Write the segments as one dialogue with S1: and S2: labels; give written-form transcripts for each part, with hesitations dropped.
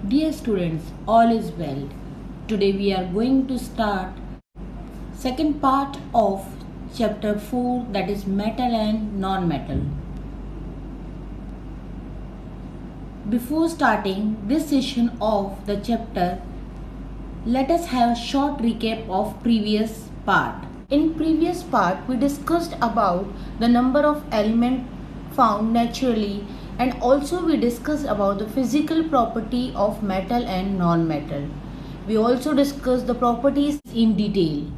S1: Dear students, all is well. Today we are going to start second part of chapter 4, that is metal and non-metal. Before starting this session of the chapter, let us have a short recap of previous part. In previous part we discussed about the number of elements found naturally, and also we discussed about the physical property of metal and non-metal. We also discussed the properties in detail.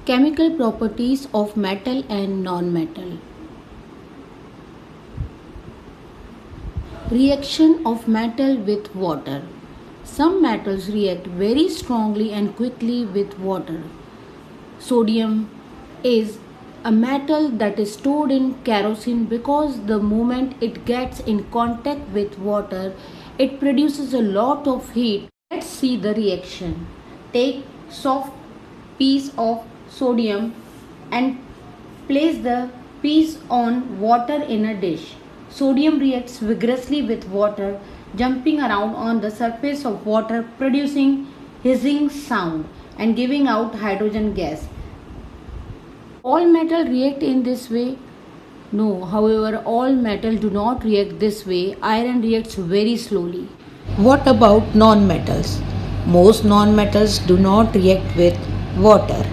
S1: Chemical properties of metal and non-metal. Reaction of metal with water. Some metals react very strongly and quickly with water. Sodium is a metal that is stored in kerosene because the moment it gets in contact with water, it produces a lot of heat. Let's see the reaction. Take soft piece of sodium and place the piece on water in a dish. Sodium reacts vigorously with water, jumping around on the surface of water, producing hissing sound and giving out hydrogen gas. All metal react in this way? No, however, all metal do not react this way. Iron reacts very slowly. What about non-metals? Most non-metals do not react with water,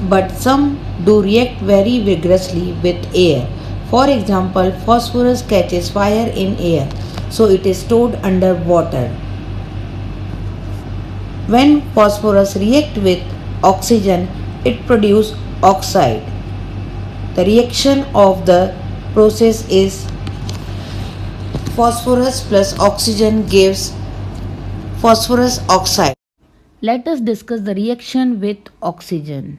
S1: but some do react very vigorously with air. For example, phosphorus catches fire in air, so it is stored under water. When phosphorus reacts with oxygen, it produces oxide. The reaction of the process is phosphorus plus oxygen gives phosphorus oxide. Let us discuss the reaction with oxygen.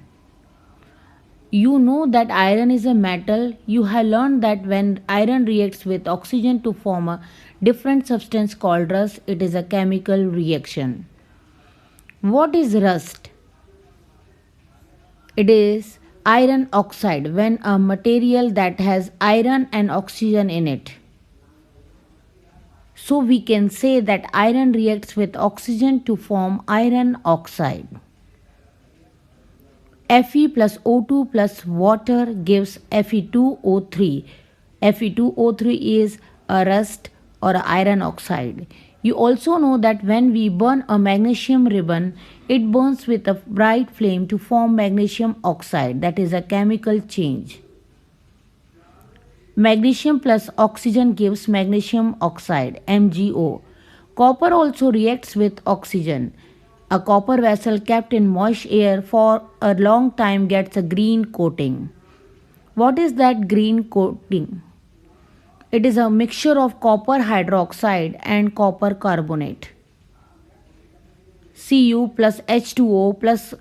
S1: You know that iron is a metal. You have learned that when iron reacts with oxygen to form a different substance called rust, it is a chemical reaction. What is rust? It is iron oxide when a material that has iron and oxygen in it. So we can say that iron reacts with oxygen to form iron oxide. Fe plus O2 plus water gives Fe2O3. Fe2O3 is a rust or a iron oxide. You also know that when we burn a magnesium ribbon, it burns with a bright flame to form magnesium oxide. That is a chemical change. Magnesium plus oxygen gives magnesium oxide, MgO. Copper also reacts with oxygen. A copper vessel kept in moist air for a long time gets a green coating. What is that green coating? It is a mixture of copper hydroxide and copper carbonate. Cu plus H2O plus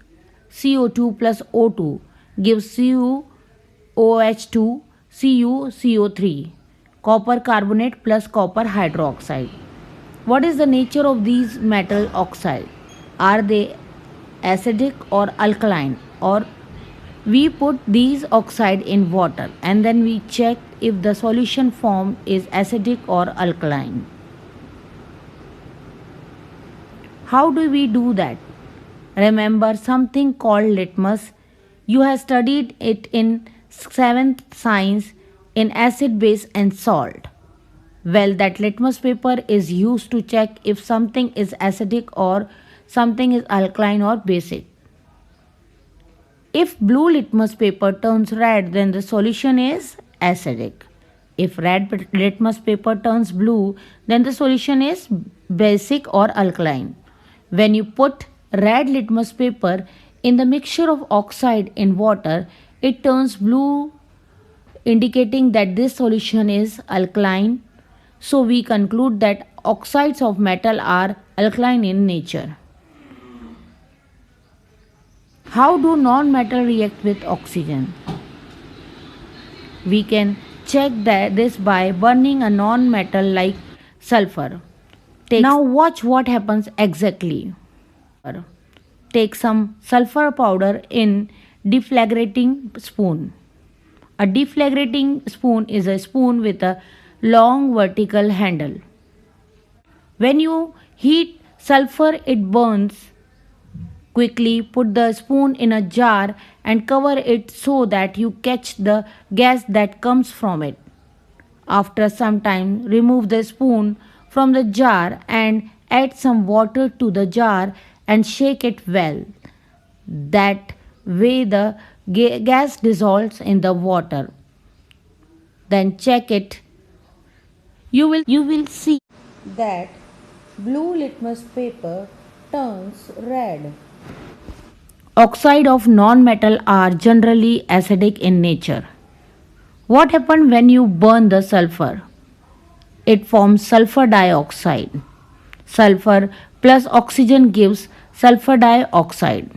S1: CO2 plus O2 gives CuOH2 CuCO3. Copper carbonate plus copper hydroxide. What is the nature of these metal oxides? Are they acidic or alkaline? Or we put these oxide in water and then we check if the solution form is acidic or alkaline. How do we do that? Remember something called litmus. You have studied it in 7th science in acid, base and salt. Well, that litmus paper is used to check if something is acidic or something is alkaline or basic. If blue litmus paper turns red, then the solution is acidic. If red litmus paper turns blue, then the solution is basic or alkaline. When you put red litmus paper in the mixture of oxide in water, it turns blue, indicating that this solution is alkaline. So we conclude that oxides of metal are alkaline in nature. How do non-metal react with oxygen? We can check this by burning a non-metal like sulfur. Now watch what happens exactly. Take some sulfur powder in deflagrating spoon. A deflagrating spoon is a spoon with a long vertical handle. When you heat sulfur, it burns quickly. Put the spoon in a jar and cover it so that you catch the gas that comes from it. After some time, remove the spoon from the jar and add some water to the jar and shake it well. That way, the gas dissolves in the water. Then check it. You will see that blue litmus paper turns red. Oxide of non-metal are generally acidic in nature. What happens when you burn the sulfur? It forms sulfur dioxide. Sulfur plus oxygen gives sulfur dioxide.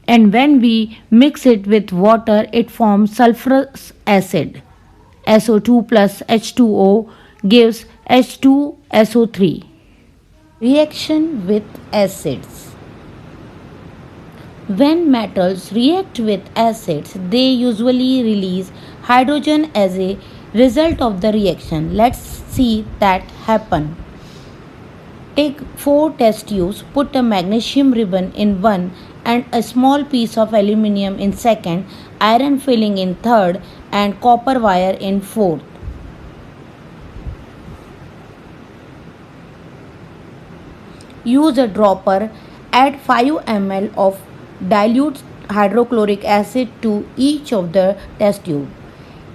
S1: And when we mix it with water, it forms sulfurous acid. SO2 plus H2O gives H2SO3. Reaction with acids. When metals react with acids, they usually release hydrogen as a result of the reaction. Let's see that happen. Take 4 test tubes, put a magnesium ribbon in one and a small piece of aluminium in second, iron filling in third and copper wire in fourth. Use a dropper, add 5 ml of dilute hydrochloric acid to each of the test tube.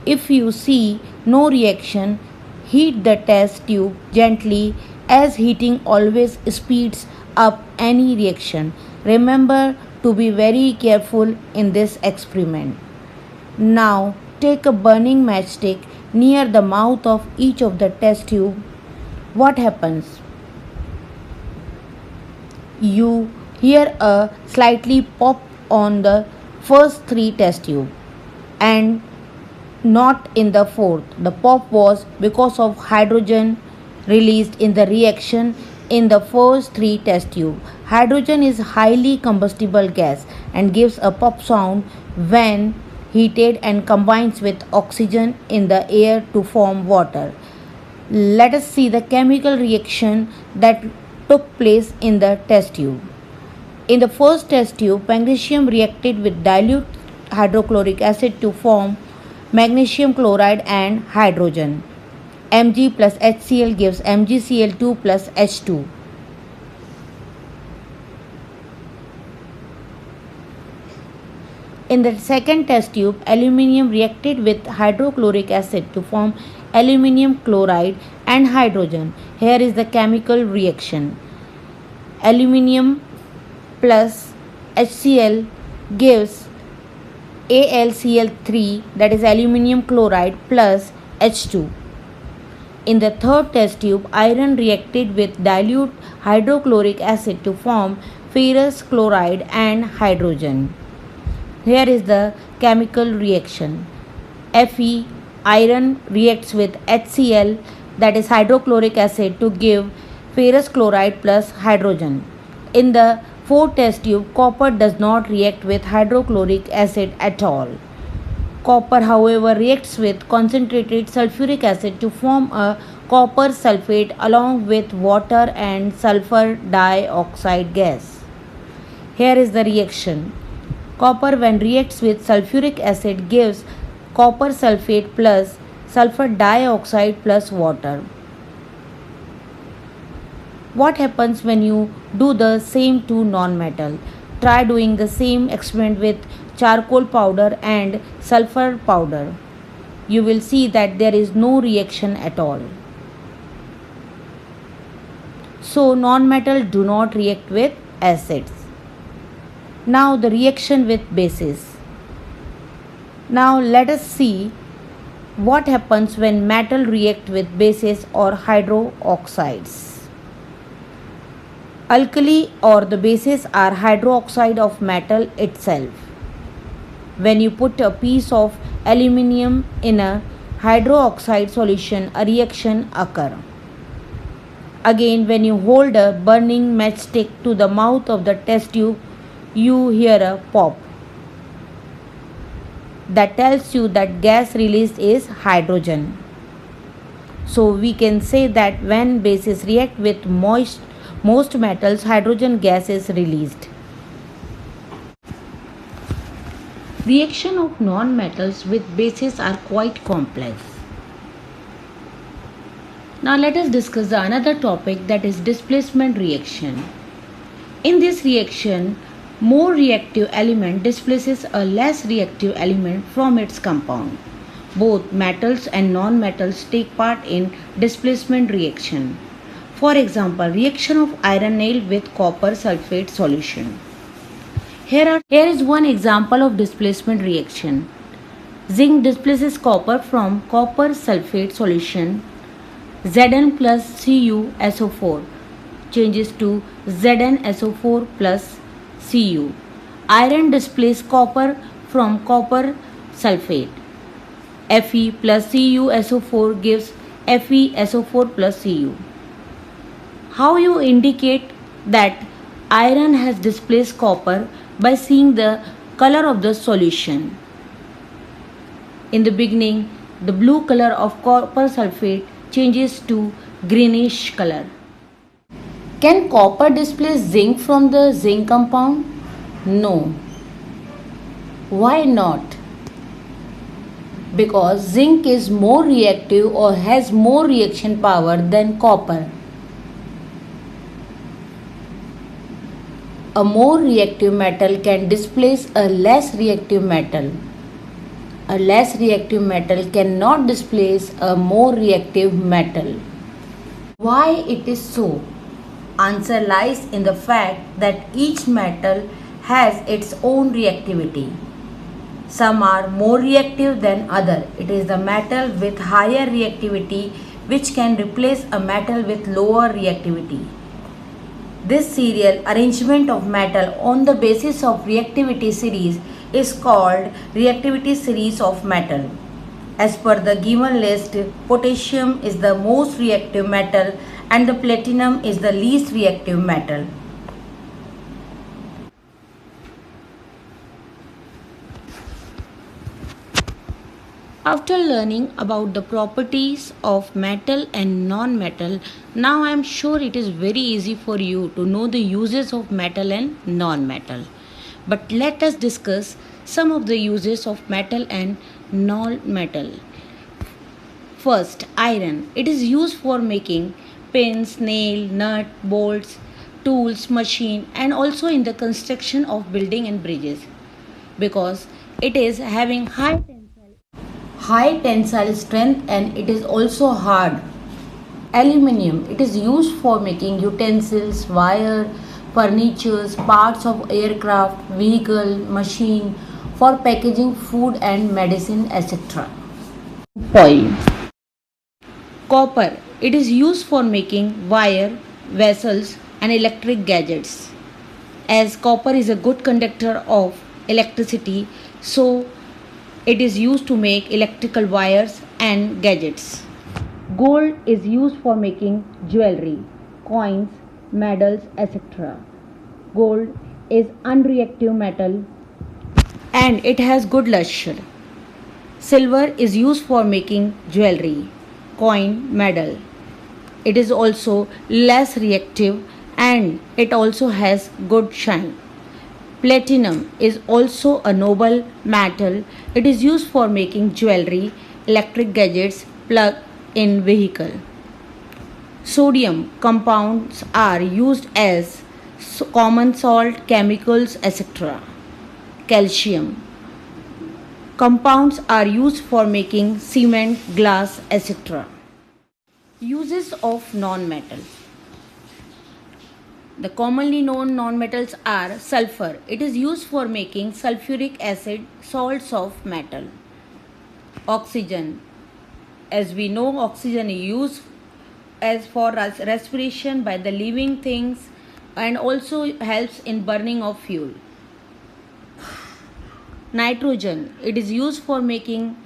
S1: If you see no reaction, heat the test tube gently as heating always speeds up any reaction. Remember to be very careful in this experiment. Now take a burning matchstick near the mouth of each of the test tube. What happens? You hear a slightly pop on the first 3 test tube and not in the fourth. The pop was because of hydrogen released in the reaction in the first 3 test tube. Hydrogen is highly combustible gas and gives a pop sound when heated and combines with oxygen in the air to form water. Let us see the chemical reaction that took place in the test tube. In the first test tube, magnesium reacted with dilute hydrochloric acid to form magnesium chloride and hydrogen. Mg plus HCl gives MgCl2 plus H2. In the second test tube, aluminium reacted with hydrochloric acid to form aluminium chloride and hydrogen. Here is the chemical reaction. Aluminium plus HCl gives AlCl3, that is aluminium chloride plus H2. In the third test tube, iron reacted with dilute hydrochloric acid to form ferrous chloride and hydrogen. Here is the chemical reaction. Fe, iron reacts with HCl, that is hydrochloric acid, to give ferrous chloride plus hydrogen. In the fourth test tube, copper does not react with hydrochloric acid at all. Copper, however, reacts with concentrated sulfuric acid to form a copper sulfate along with water and sulfur dioxide gas. Here is the reaction. Copper, when reacts with sulfuric acid, gives copper sulfate plus sulfur dioxide plus water. What happens when you do the same to non-metal? Try doing the same experiment with charcoal powder and sulfur powder. You will see that there is no reaction at all. So non-metal do not react with acids. Now the reaction with bases. Now let us see what happens when metal react with bases or hydroxides. Alkali or the bases are hydroxide of metal itself. When you put a piece of aluminium in a hydroxide solution, a reaction occurs. Again, when you hold a burning matchstick to the mouth of the test tube, you hear a pop. That tells you that gas released is hydrogen. So we can say that when bases react with most metals, hydrogen gas is released. Reaction of non-metals with bases are quite complex. Now let us discuss the another topic, that is displacement reaction. In this reaction, more reactive element displaces a less reactive element from its compound. Both metals and non-metals take part in displacement reaction. For example, reaction of iron nail with copper sulfate solution. Here is one example of displacement reaction. Zinc displaces copper from copper sulfate solution. Zn plus CuSO4 changes to ZnSO4 plus Cu. Iron displaces copper from copper sulfate. Fe plus CuSO4 gives FeSO4 plus Cu. How you indicate that iron has displaced copper? By seeing the color of the solution. In the beginning, the blue color of copper sulfate changes to greenish color. Can copper displace zinc from the zinc compound? No. Why not? Because zinc is more reactive or has more reaction power than copper. A more reactive metal can displace a less reactive metal. A less reactive metal cannot displace a more reactive metal. Why it is so? Answer lies in the fact that each metal has its own reactivity. Some are more reactive than other. It is the metal with higher reactivity which can replace a metal with lower reactivity. This serial arrangement of metal on the basis of reactivity series is called reactivity series of metal. As per the given list, potassium is the most reactive metal and the platinum is the least reactive metal. After learning about the properties of metal and non-metal, now I am sure it is very easy for you to know the uses of metal and non-metal. But let us discuss some of the uses of metal and non-metal. First, iron. It is used for making pins, nail, nut, bolts, tools, machine, and also in the construction of building and bridges, because it is having high tensile strength and it is also hard. Aluminium. It is used for making utensils, wire, furnitures, parts of aircraft, vehicle, machine, for packaging food and medicine, etc. Foil. Copper. It is used for making wire, vessels and electric gadgets. As copper is a good conductor of electricity, so it is used to make electrical wires and gadgets. Gold is used for making jewelry, coins, medals, etc. Gold is unreactive metal and it has good luster. Silver is used for making jewelry, coin, medal. It is also less reactive and it also has good shine. Platinum is also a noble metal. It is used for making jewelry, electric gadgets, plug-in vehicle. Sodium compounds are used as common salt, chemicals, etc. Calcium compounds are used for making cement, glass, etc. Uses of non-metals. The commonly known non-metals are sulfur. It is used for making sulfuric acid, salts of metal. Oxygen. As we know, oxygen is used as for respiration by the living things and also helps in burning of fuel. Nitrogen. It is used for making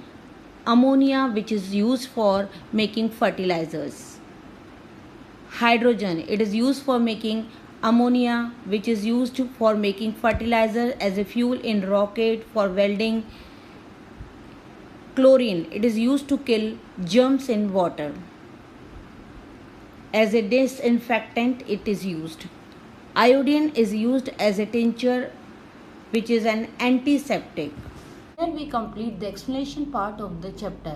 S1: ammonia, which is used for making fertilizers. Hydrogen. It is used for making ammonia, which is used for making fertilizer as a fuel in rocket for welding. Chlorine. It is used to kill germs in water. As a disinfectant it is used. Iodine is used as a tincture, which is an antiseptic. Here we complete the explanation part of the chapter.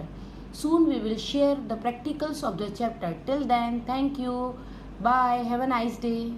S1: Soon we will share the practicals of the chapter. Till then, thank you. Bye. Have a nice day.